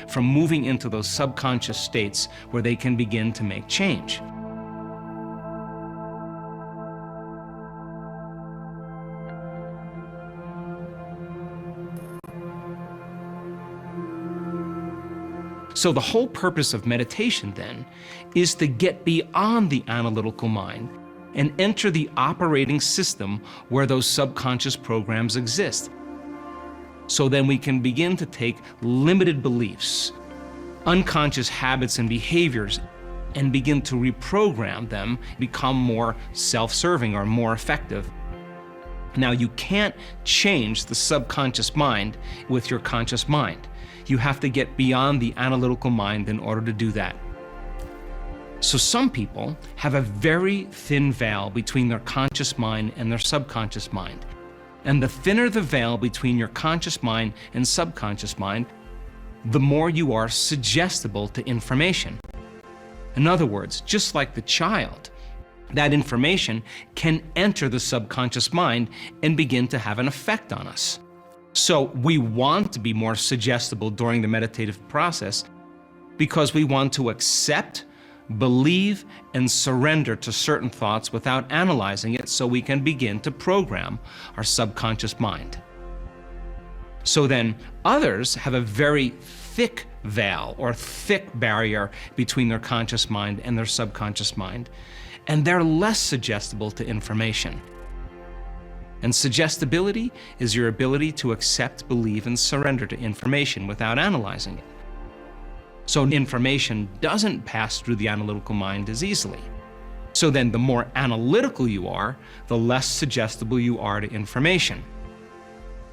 from moving into those subconscious states where they can begin to make change. So the whole purpose of meditation, then, is to get beyond the analytical mind and enter the operating system where those subconscious programs exist. So then we can begin to take limited beliefs, unconscious habits and behaviors, and begin to reprogram them, become more self-serving or more effective. Now, you can't change the subconscious mind with your conscious mind. You have to get beyond the analytical mind in order to do that. So some people have a very thin veil between their conscious mind and their subconscious mind. And the thinner the veil between your conscious mind and subconscious mind, the more you are suggestible to information. In other words, just like the child, that information can enter the subconscious mind and begin to have an effect on us. So we want to be more suggestible during the meditative process because we want to accept, believe, and surrender to certain thoughts without analyzing it, so we can begin to program our subconscious mind. So then others have a very thick veil or thick barrier between their conscious mind and their subconscious mind, and they're less suggestible to information. And suggestibility is your ability to accept, believe, and surrender to information without analyzing it. So information doesn't pass through the analytical mind as easily. So then the more analytical you are, the less suggestible you are to information.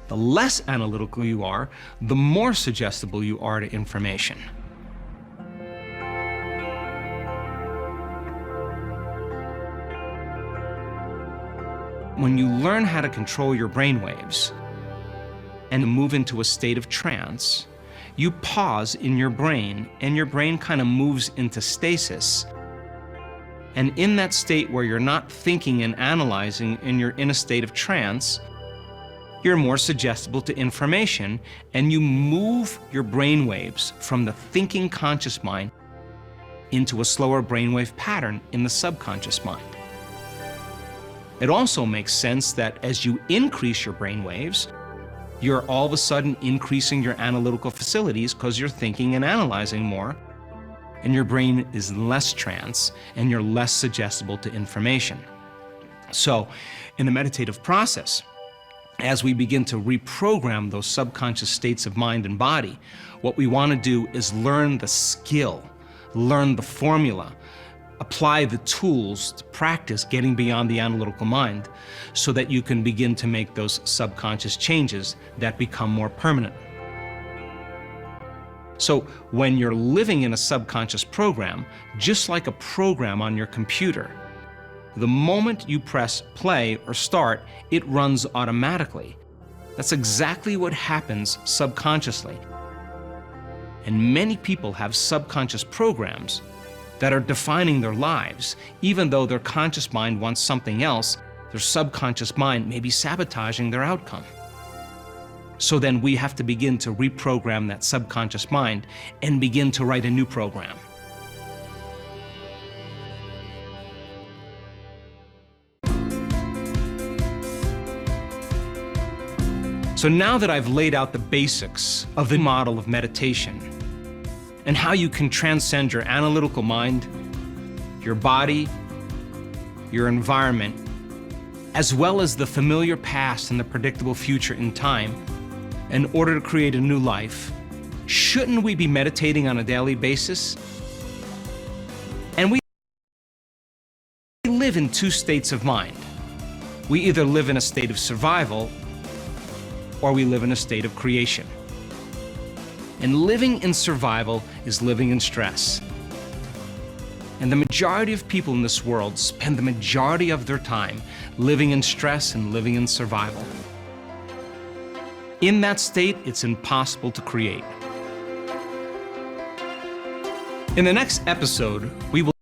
The less analytical you are, the more suggestible you are to information. When you learn how to control your brain waves and move into a state of trance, you pause in your brain, and your brain kind of moves into stasis. And in that state where you're not thinking and analyzing and you're in a state of trance, you're more suggestible to information, and you move your brain waves from the thinking conscious mind into a slower brainwave pattern in the subconscious mind. It also makes sense that as you increase your brain waves, you're all of a sudden increasing your analytical facilities because you're thinking and analyzing more, and your brain is less trance, and you're less suggestible to information. So, in the meditative process, as we begin to reprogram those subconscious states of mind and body, what we want to do is learn the skill, learn the formula, apply the tools to practice getting beyond the analytical mind so that you can begin to make those subconscious changes that become more permanent. So when you're living in a subconscious program, just like a program on your computer, the moment you press play or start, it runs automatically. That's exactly what happens subconsciously. And many people have subconscious programs that are defining their lives. Even though their conscious mind wants something else, their subconscious mind may be sabotaging their outcome. So then we have to begin to reprogram that subconscious mind and begin to write a new program. So now that I've laid out the basics of the model of meditation, and how you can transcend your analytical mind, your body, your environment, as well as the familiar past and the predictable future in time, in order to create a new life, shouldn't we be meditating on a daily basis? And we live in two states of mind. We either live in a state of survival, or we live in a state of creation. And living in survival is living in stress. And the majority of people in this world spend the majority of their time living in stress and living in survival. In that state, it's impossible to create. In the next episode, we will